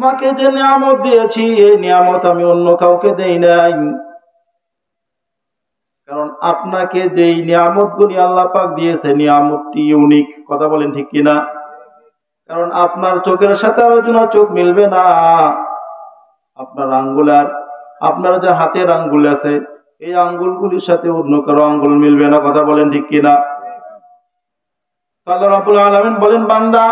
তোমাকে যে নিয়ামত দিয়েছি এই নিয়ামত আমি অন্য কাউকে দেই নাই, কারণ আপনাকে যেই নিয়ামতগুলি আল্লাহ পাক দিয়েছে নিয়ামতটি ইউনিক। কথা বলেন ঠিক কিনা? কারণ আপনার চোখের সাথে আলোচনা চোখ মিলবে না, আপনার আঙ্গুল আর আপনার যে হাতের আঙ্গুল আছে এই আঙ্গুলগুলির সাথে অন্য কারো আঙ্গুল মিলবে না। কথা বলেন ঠিক কিনা? আল্লাহ রাব্বুল আলামিন বলেন, বান্দা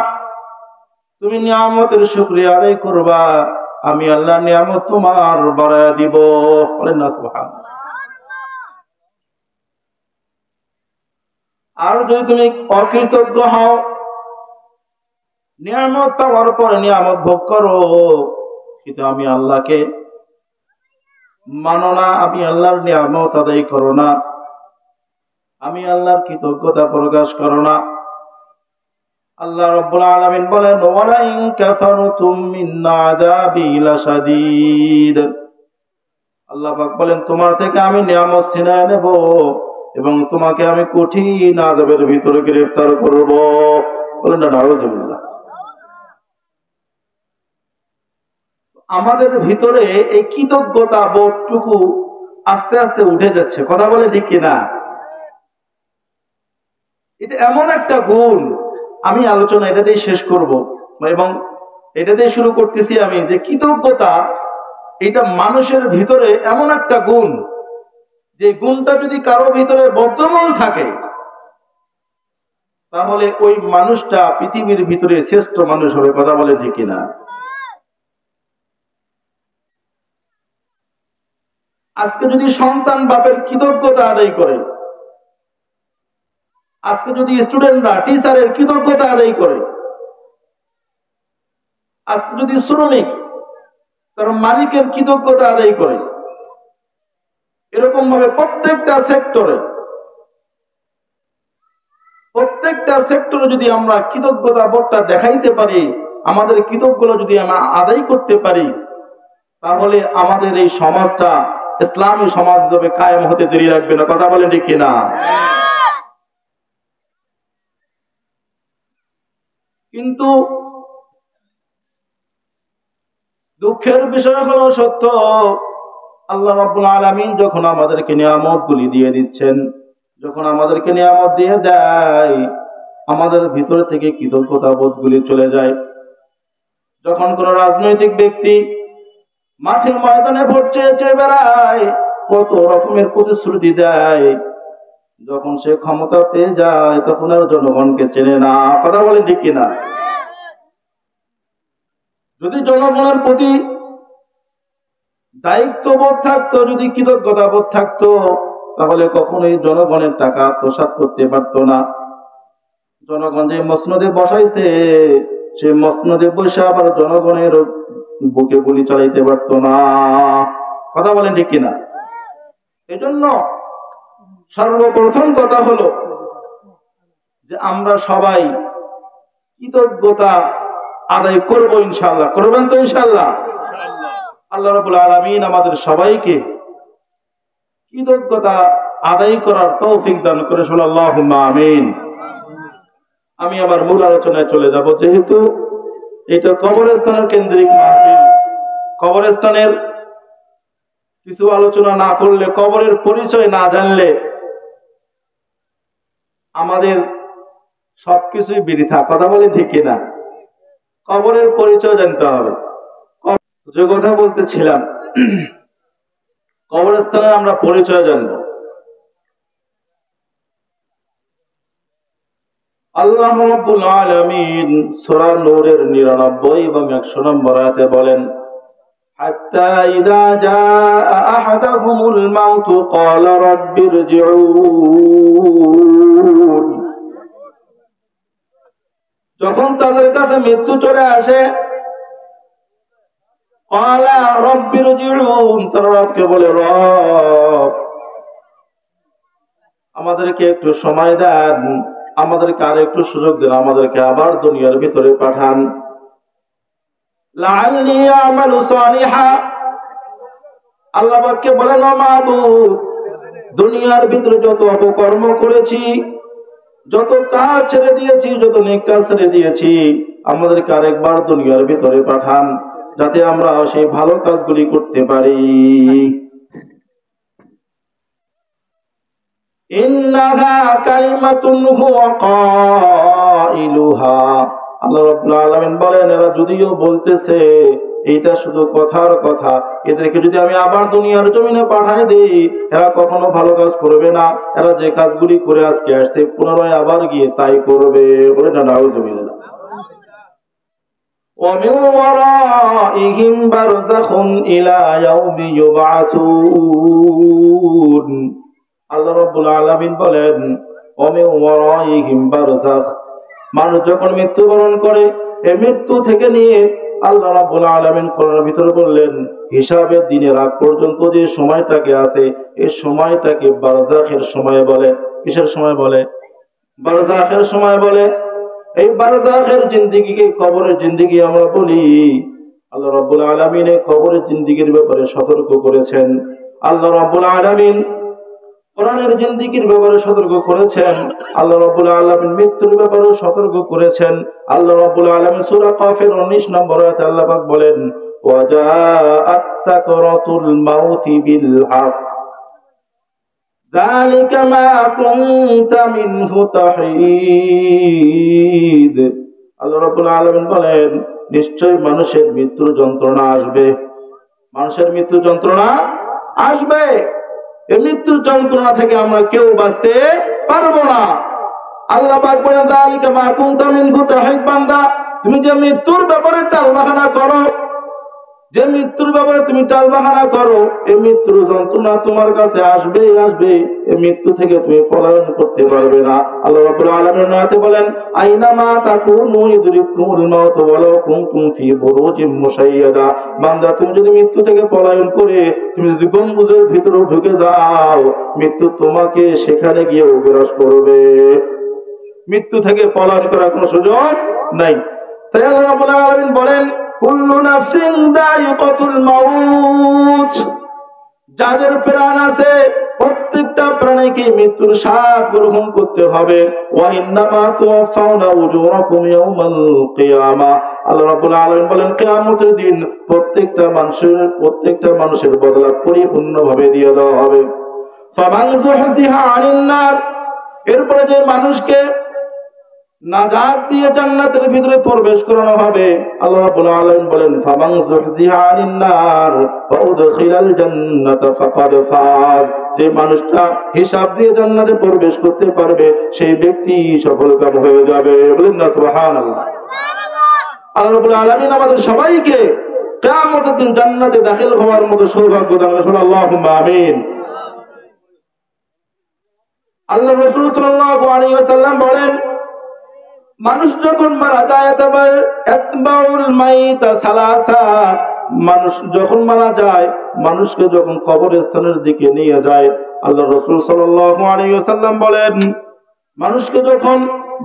তুমি নিয়ামতের শুকরিয়া আদায় করবা, আমি আল্লাহ নিয়ামত তোমার বাড়ায়া দিব। বলেন না সুবহানাল্লাহ। আর যদি তুমি অকৃতজ্ঞ হও, নিয়ামত পাওয়ার পরে নিয়ামত ভোগ করো কিন্তু আমি আল্লাহকে মানো না, আমি আল্লাহর নিয়ামত আদায় করো না, আমি আল্লাহর কৃতজ্ঞতা প্রকাশ করো না, আল্লাহ রাব্বুল আলামিন বলেন, ওয়ালা ইন কাফারতুম মিন আযাবি লাশাদীদ। আল্লাহ পাক বলেন, তোমার থেকে আমি নিয়ামত ছিনিয়ে নেব এবং তোমাকে আমি কঠিন আযাবের ভিতরে গ্রেফতার করব। বলেন না নাউযুবিল্লাহ। আমাদের ভিতরে এই কৃতজ্ঞতা বোধটুকু আস্তে আস্তে উঠে যাচ্ছে। কথা বলে ঠিক কিনা? এটা এমন একটা গুণ, আমি আলোচনা এটা দিয়ে শেষ করব এবং এটা দিয়ে শুরু করতেছি আমি, যে কৃতজ্ঞতা এটা মানুষের ভিতরে এমন একটা গুণ, যে গুণটা যদি কারো ভিতরে বর্তমান থাকে তাহলে ওই মানুষটা পৃথিবীর ভিতরে শ্রেষ্ঠ মানুষ হবে। কথা বলে ঠিক কিনা? আজকে যদি সন্তান বাপের কৃতজ্ঞতা আদায় করে, আজকে যদি স্টুডেন্টরা টিচারের কৃতজ্ঞতা আদায় করে, আজকে যদি শ্রমিক তার মালিকের কৃতজ্ঞতা আদায় করে, এরকম ভাবে প্রত্যেকটা সেক্টরে যদি আমরা কৃতজ্ঞতা বোধটা দেখাইতে পারি, আমাদের কৃতজ্ঞতা যদি আমরা আদায় করতে পারি, তাহলে আমাদের এই সমাজটা ইসলামী সমাজ হিসেবে কায়েম হতে দেরি লাগবে না। কথা বলেন ঠিক কিনা? কিন্তু দুঃখের বিষয় হলো সত্য, আল্লাহ রাব্বুল আলামিন যখন আমাদেরকে নিয়ামতগুলি দিয়ে দিচ্ছেন, যখন আমাদেরকে নিয়ামত দিয়ে দেয়, আমাদের ভিতর থেকে কৃতজ্ঞতা বোধগুলি চলে যায়। যখন কোন রাজনৈতিক ব্যক্তি মাঠে ময়দানে ভোট চেয়ে বেড়ায়, কত রকমের প্রতিশ্রুতি দেয়, যখন সে ক্ষমতা পেয়ে যায় তখন আর জনগণকে চেনে না। কথা বলেন ঠিক কিনা? যদি জনগণের প্রতি দায়িত্ববোধ থাকতো, যদি কৃতজ্ঞতা বোধ থাকতো, তাহলে কখনোই জনগণের টাকা আত্মসাৎ করতে পারতো না। জনগণ যে মসনদে বসাইছে, সে মসনদে বসে আবার জনগণের বুকে গুলি চালাইতে পারতো না। কথা বলেন ঠিক কিনা? এজন্য সর্বপ্রথম কথা হলো যে আমরা সবাই কৃতজ্ঞতা আদায় করবো ইনশাআল্লাহ। করবেন তো ইনশাআল্লাহ? আল্লাহ রাব্বুল আলামিন আমাদের সবাইকে কৃতজ্ঞতা আদায় করার তৌফিক দান করে। আল্লাহুম্মা আমিন। আমি আমার মূল আলোচনায় চলে যাব। যেহেতু এটা কবরস্থানের কেন্দ্রিক মাহফিল, কবরস্থানের কিছু আলোচনা না করলে, কবরের পরিচয় না জানলে আমাদের সবকিছুই বৃথা। কথা বলে ঠিক কিনা? কবরের পরিচয় জানতে হবে। যে কথা বলতেছিলাম, কবরস্থানে আমরা পরিচয় জানবো। আল্লাহ রাব্বুল আলামিন সূরা নূরের 99 এবং 100 নম্বর আয়াতে বলেন, হাত্তা ইযা জাআ আহাদাহুমুল মাউত ক্বালা রাব্বিরজিউন। যখন তাদের কাছে মৃত্যু চলে আসে, ক্বালা রাব্বিরজিউন, তারা রবকে বলে, রব আমাদেরকে একটু সময় দেন, আমাদেরকে আর একটু সুযোগ দেন, আমাদেরকে আবার দুনিয়ার ভিতরে পাঠান। লাআল্লি আমালু সালিহা, আল্লাহ পাককে বলেন, ও মাবুদ, দুনিয়ার ভিতরে যত অপকর্ম করেছি, যত কাজ ছেড়ে দিয়েছি, যত নেক কাজ ছেড়ে দিয়েছি, আমাদেরকে আরেকবার দুনিয়ার ভিতরে পাঠান। যাতে আমরা সেই ভালো কাজগুলি করতে পারি। ইন্নাহা কালিমাতুন হুয়া কাইলুহা, আল্লাহ রাব্বুল আলামিন বলেন এরা যদিও বলতেছে এইটা শুধু কথার কথা, এদেরকে যদি আমি আবার দুনিয়ার জমিনে পাঠাই দেই এরা কখনো ভালো কাজ করবে না। এরা যে কাজগুলি করে আজকে আসছে পুনরায় আবার গিয়ে তাই করবে। বলে না নাউযুবিল্লাহ। ওয়া মিন ওয়ারাইহিম বারযাখুন ইলা ইয়াউমি ইউবআতুন, আল্লাহ রাব্বুল আলামিন বলেন ওয়া মিন ওয়ারাইহিম বারযাখ, মানুষ যখন মৃত্যুবরণ করে এই মৃত্যু থেকে নিয়ে আল্লাহ রাব্বুল আলামিন কোরআনের ভিতরে বললেন হিসাবের দিনের আগ পর্যন্ত যে সময়টাকে আছে এই সময়টাকে বারযাখের সময় বলে। কিসের সময় বলে? বারযাখের সময় বলে। এই বারযাখের জিন্দেগিকে কবরের জিন্দেগি আমরা বলি। আল্লাহ রাব্বুল আলামিন এই কবরের জিন্দেগির ব্যাপারে সতর্ক করেছেন। আল্লাহ রাব্বুল আলামিন কোরআনের জিন্দেগির ব্যাপারে সতর্ক করেছেন। আল্লাহ রাব্বুল আলামিন মৃত্যুর ব্যাপারে সতর্ক করেছেন। আল্লাহ রাব্বুল আলামিন সূরা কাফের 19 নম্বর আয়াতে আল্লাহ পাক বলেন ওয়া জাআত সাকরাতুল মাউতি বিল হক যালিকা মা কুনতা মিনহু তাহিদ, আল্লাহ রাব্বুল আলামিন বলেন নিশ্চয় মানুষের মৃত্যুর যন্ত্রণা আসবে। মানুষের মৃত্যু যন্ত্রণা আসবে। এই মৃত্যুর যন্ত্রণা থেকে আমরা কেউ বাঁচতে পারবো না। আল্লাহ পাক বলেন যালিকা মা কুনতা মিনহু তাহিদ, বান্দা তুমি যে মৃত্যুর ব্যাপারে টালবাহানা করো, যে মৃত্যুর ব্যাপারে তুমি টালবাহানা করো এই মৃত্যুর যন্ত্রণা তোমার কাছে আসবে আসবে। এই মৃত্যু থেকে তুমি পলায়ন করতে পারবে না। আল্লাহ রাব্বুল আলামিন আয়াতে বলেন আইনামা তাকুনু ইদরিকুমুল মাউত ওয়ালাউ কুনতুম ফি বুরুজিম মুশাইয়াদা, বান্দা তুমি যদি মৃত্যু থেকে পলায়ন করে তুমি যদি গম্বুজের ভিতরে ঢুকে যাও মৃত্যু তোমাকে সেখানে গিয়ে গ্রাস করবে। মৃত্যু থেকে পলায়ন করার কোনো সুযোগ নাই। তাই আল্লাহ রাব্বুল আলামিন বলেন কুল্লু নাফসিন যায়িকাতুল মাউত, যাদের প্রাণ আছে প্রত্যেকটা প্রাণীকে মৃত্যুর স্বাদ গ্রহণ করতে হবে। ওয়া ইন্নামা তুওয়াফাউনা উজুরাকুম ইয়াওমাল কিয়ামা, আল্লাহ রাব্বুল আলামিন বলেন কিয়ামতের দিন প্রত্যেকটা মানুষের বদলা পরিপূর্ণভাবে দিয়ে দেওয়া হবে। ফামান যুহজিহা আনিন নার, এরপরে যে মানুষকে নাজাত দিয়ে জান্নাতের ভিতরে প্রবেশ করানো হবে আল্লাহ রাব্বুল আলামিন বলেন ফামান যুহজিহা আনিন নার ওয়া উদখিলাল জান্নাতা ফাকাদ ফাজ, যে মানুষটা হিসাব দিয়ে জান্নাতে প্রবেশ করতে পারবে সেই ব্যক্তি সফলকাম হয়ে যাবে। বলেন না সুবহানাল্লাহ। আল্লাহ রাব্বুল আলামিন আমাদের সবাইকে কিয়ামতের দিন জান্নাতে দাখিল হওয়ার মতো সৌভাগ্য দান করুন। আল্লাহুম্মা আমিন। আল্লাহ রাসূল সাল্লাল্লাহু আলাইহি ওয়াসাল্লাম বলেন মানুষ যখন মারা যায় তবে ইতবাউল মাইত সালাসা, মানুষ যখন মারা যায় মানুষকে যখন কবরস্থানের দিকে নিয়ে যায় আল্লাহ রাসূল সাল্লাল্লাহু আলাইহি ওয়াসাল্লাম বলেন মানুষকে যখন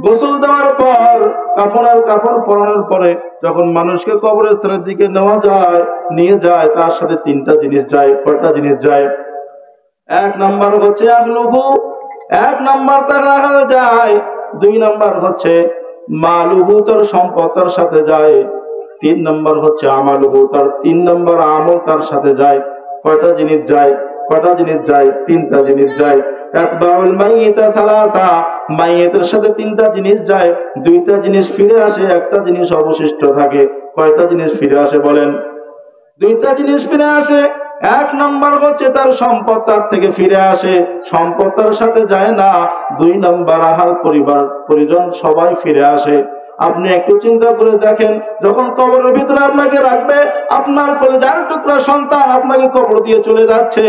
গোসল দেওয়ার পর কাফনের কাপড় পরানোর পরে যখন মানুষকে কবরস্থানের দিকে নিয়ে যায় তার সাথে তিনটা জিনিস যায়। কয়টা জিনিস যায়? এক নাম্বার হচ্ছে আহলুহু, এক নাম্বার তার রাহাল যায়, দুই নাম্বার হচ্ছে মালুহু তার সম্পদ তার সাথে যায়, তিন নাম্বার হচ্ছে আমালুহু তার 3 নাম্বার আমল তার সাথে যায়। কয়টা জিনিস যায়? কয়টা জিনিস যায়? তিনটা জিনিস যায়। ইতবাউল মাইয়িত সালাসা, মাইয়িতের সাথে তিনটা জিনিস যায়, দুইটা জিনিস ফিরে আসে, একটা জিনিস অবশিষ্ট থাকে। কয়টা জিনিস ফিরে আসে বলেন? দুইটা জিনিস ফিরে আসে। এক নাম্বার হচ্ছে তার সম্পদ তার থেকে ফিরে আসে, সম্পদ তার সাথে যায় না। দুই নাম্বার আহাল পরিজন সবাই ফিরে আসে। আপনি একটু চিন্তা করে দেখেন যখন কবরের ভিতরে আপনাকে রাখবে আপনার কলিজার টুকরা সন্তান আপনাকে কবর দিয়ে চলে যাচ্ছে,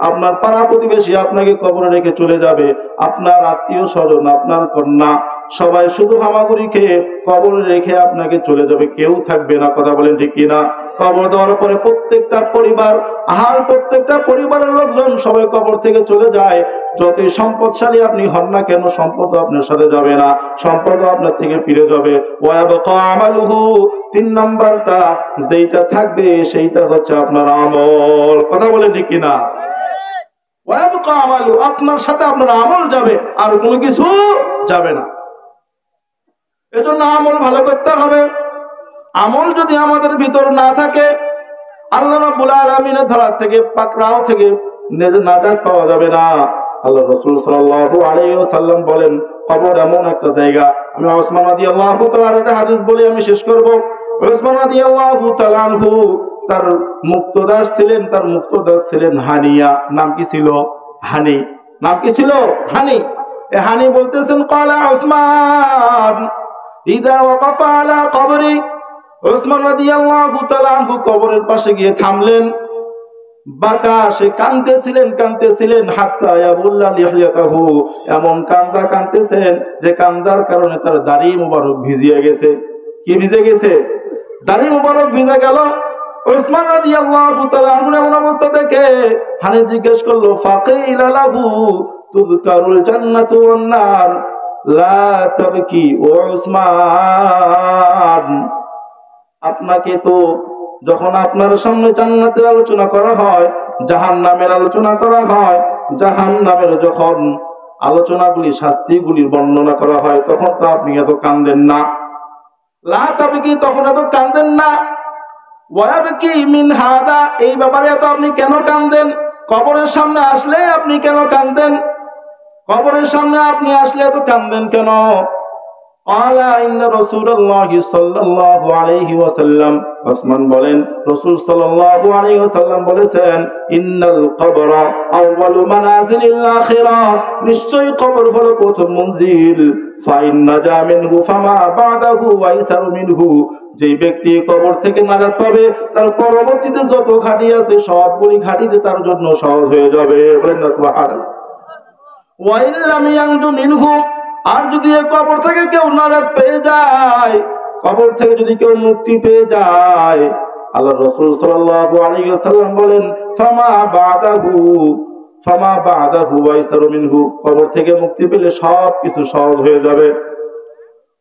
আপনার পাড়া প্রতিবেশী আপনাকে কবরে রেখে চলে যাবে, আপনার আত্মীয় স্বজন আপনার কন্যা সবাই শুধু হামাগুড়ি খেয়ে কবরে রেখে আপনাকে চলে যাবে, কেউ থাকবে না। কথা বলেন ঠিক কিনা? কবর দেওয়ার পরে প্রত্যেকটা পরিবারের লোকজন সবাই কবর থেকে চলে যায়। যতই সম্পদশালী আপনি হন না কেন সম্পদ আপনার সাথে যাবে না, সম্পদ আপনার থেকে ফিরে যাবে। ওয়ায়াবকা আমালুহু, 3 নাম্বারটা যেটা থাকবে সেইটা হচ্ছে আপনার আমল। কথা বলেন ঠিক কিনা? ওয়ায়াবকা আমালু, আপনার সাথে আপনার আমল যাবে, আর কোনো কিছু যাবে না। এজন্য আমল ভালো করতে হবে। আমল যদি আমাদের ভিতর না থাকে, আল্লাহ রাব্বুল আলামিনের ধরা থেকে, পাকড়াও থেকে নাজাত পাওয়া যাবে না। আল্লাহ রাসূল সাল্লাল্লাহু আলাইহি ওয়াসাল্লাম বলেন, কবর এমন একটা জায়গা। আমি ওসমান রাদিয়াল্লাহু তাআলার একটা হাদিস বলে আমি শেষ করব। ওসমান রাদিয়াল্লাহু তাআলা আনহু তার মুক্তদাস ছিলেন, তার মুক্তদাস ছিলেন হানিয়া। নাম কি ছিল? হানি। নাম কি ছিল? হানি। এই হানি বলতেছেন, ক্বালা উসমান ইযা ওয়াকাফা আলা কবরি। ওসমান রাদিয়াল্লাহু তাআলা আনহু কবরের পাশে গিয়ে থামলেন। বাকা, সে কাঁদতেছিলেন হাত্তা ইয়াবুল্লা লিহিয়াতাহু, এমন কাঁদতেছেন যে কান্দার কারণে তার দাড়ি মুবারক ভিজিয়ে গেছে। কি ভিজে গেছে? দাড়ি মুবারক ভিজে গেল। ওসমান রাদিয়াল্লাহু তাআলা আনহু এমন অবস্থা দেখে হানি জিজ্ঞেস করলো, ফাকিলা লাহু তুযকারুল জান্নাতু ওয়ান নার লা তাবকি। ও ওসমান, আপনাকে তো যখন আপনার সামনে জান্নাতের আলোচনা করা হয়, জাহান্নামের আলোচনা করা হয়, জাহান্নামের যখন আলোচনাগুলি, শাস্তিগুলির বর্ণনা করা হয়, তখন তো আপনি এত কাঁদেন না। লা তাবকি, তখন এত কাঁদেন না। ওয়ায়াবকি মিন হাদা, এই ব্যাপারে এত আপনি কেন কাঁদেন? কবরের সামনে আসলে আপনি কেন কাঁদেন? কবরের সামনে আপনি আসলে এত কাঁদেন কেন? ক্বালা ইন্না রাসূলুল্লাহি সাল্লাল্লাহু আলাইহি ওয়াসাল্লাম, ওসমান বলেন, রাসূল সাল্লাল্লাহু আলাইহি ওয়াসাল্লাম বলেছেন, ইন্নাল কবরা আউয়ালু মানাজিলিল আখিরাহ, নিশ্চয়ই কবর হলো প্রথম মঞ্জিল। ফাইন নাজা মিনহু ফামা বাদাহু আইসারু মিনহু, যে ব্যক্তি কবর থেকে নাজাত পাবে, তার পরবর্তীতে যত ঘাটি আছে সবগুলি ঘাটিতে তার জন্য সহজ হয়ে যাবে। বলেন না সুবহানাল্লাহ। ওয়া ইল্লাম ইয়ানজু মিনহু, আর যদি এই কবর থেকে কেউ নাজাত পেয়ে যায়, কবর থেকে যদি কেউ মুক্তি পেয়ে যায়, আল্লাহ রাসূল সাল্লাল্লাহু আলাইহি ওয়াসাল্লাম বলেন, ফামা বাদাহু আইসারু মিনহু, কবর থেকে মুক্তি পেলে সব কিছু সহজ হয়ে যাবে।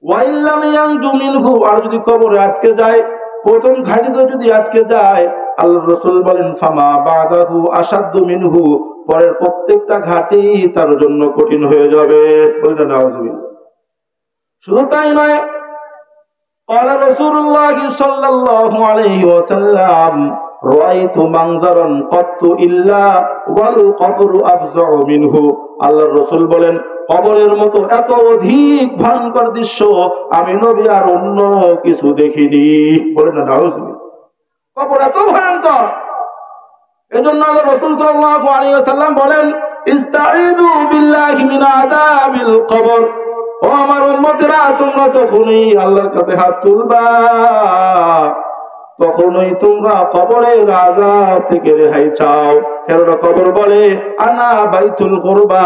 ওয়া ইল্লাম ইয়ানজু মিনহু, আর যদি কবরে আটকে যায়, প্রথম ঘাটিতে যদি আটকে যায়, আল্লাহ রাসূল বলেন, ফামা বাদাহু আশাদ্দু মিনহু, পরের প্রত্যেকটা ঘাটি তার জন্য কঠিন হয়ে যাবে। বলেন নাউযুবিল্লাহ। শুধু তাই নয়, ক্বালা রাসূলুল্লাহি সাল্লাল্লাহু আলাইহি ওয়াসাল্লাম, রাআইতু মানজারান ক্বাত্তু ইল্লা ওয়াল কবরু আফযাউ মিনহু। আল্লাহর রাসূল বলেন, কবরের মতো এত অধিক ভয়ঙ্কর দৃশ্য আমি নবী আর অন্য কিছু দেখিনি। বলেন না নাউযুবিল্লাহ। কবর এত ভয়ঙ্কর, এজন্য আল্লাহ রাসূল সাল্লাল্লাহু আলাইহি ওয়াসাল্লাম বলেন, ইস্তাঈযু বিল্লাহি মিন আযাবিল কবর। ও আমার উম্মতেরা, তোমরা তখনই আল্লাহর কাছে হাত তুলবা, তখনই তোমরা কবরের আযাব থেকে রেহাই চাও। কেননা কবর বলে, আনা বাইতুল কুরবা,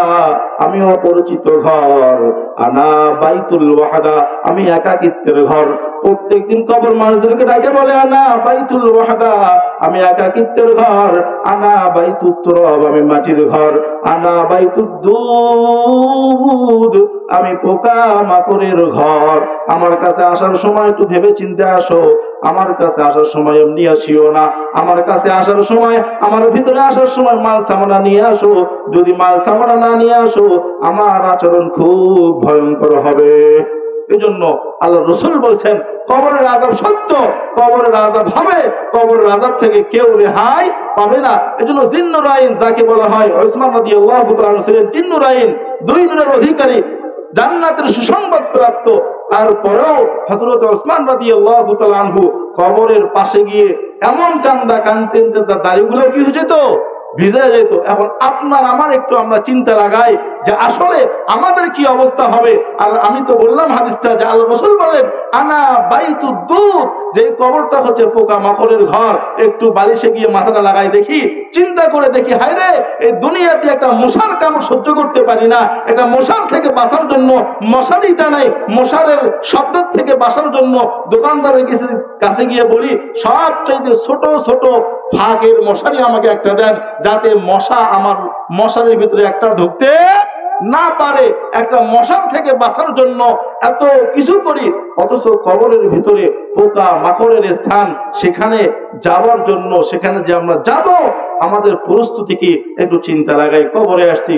আমি অপরিচিত ঘর, আনা বাইতুল ওয়াহদা, আমি একাকিত্বের ঘর। প্রত্যেকদিন কবর মানুষদেরকে ডাকে বলে, আনা বাইতুল ওয়াহদা, আমি একাকিত্বের ঘর, আনা বাইতুত তুরাব, আমি মাটির ঘর, আনা বাইতুদ দুদ, আমি পোকা মাকড়ের ঘর। আমার কাছে আসার সময় একটু ভেবে চিন্তে আসো, আমার কাছে আসার সময় এমনি আসিও না। আমার কাছে আসার সময়, আমার ভিতরে আসার সময় মাল সামানা নিয়ে আসো। যদি মাল সামানা না নিয়ে আসো, আমার আচরণ খুব ভয়ঙ্কর হবে। এজন্য আল্লাহ রাসূল বলছেন, কবরের আযাব সত্য, কবরের আযাব হবে, কবরের আযাব থেকে কেউ রেহাই পাবে না। এজন্য জিন্নুরাইন যাকে বলা হয়, ওসমান রাদিয়াল্লাহু তাআলা ছিলেন জিন্নুরাইন, দুই নূরের অধিকারী, জান্নাতের সুসংবাদ প্রাপ্ত। তারপরেও হযরত ওসমান রাদিয়াল্লাহু তাআলা আনহু কবরের পাশে গিয়ে এমন কাঁদতেন যে তার দাড়িগুলো কি হয়ে যেত, ভিজে যেত। এখন আপনার আমার একটু আমরা চিন্তা লাগাই যে আসলে আমাদের কি অবস্থা হবে। আর আমি তো বললাম হাদিসটা, যে আল্লাহ রাসূল বলেন, আনা বাইতুদ দুদ, যে কবরটা হচ্ছে পোকা মাকড়ের ঘর। একটু বালিশে গিয়ে মাথাটা লাগাই দেখি, চিন্তা করে দেখি, হায় রে, এই দুনিয়াতে একটা মশার কামড় সহ্য করতে পারি না, একটা মশার থেকে বাঁচার জন্য মশারি টানাই, মশারের শব্দের থেকে বাঁচার জন্য দোকানদারের কাছে গিয়ে বলি, সবচাইতে ছোট ছোট ফাঁকের মশারি আমাকে একটা দেন, যাতে মশা আমার মশারির ভিতরে একটা ঢুকতে না পারে। একটা মশার থেকে বাঁচার জন্য এত কিছু করি, অথচ কবরের ভিতরে পোকা মাকড়ের স্থান, সেখানে যাওয়ার জন্য, সেখানে যে আমরা যাব, আমাদের প্রস্তুতি কি একটু চিন্তা লাগাই। কবরে আসছি,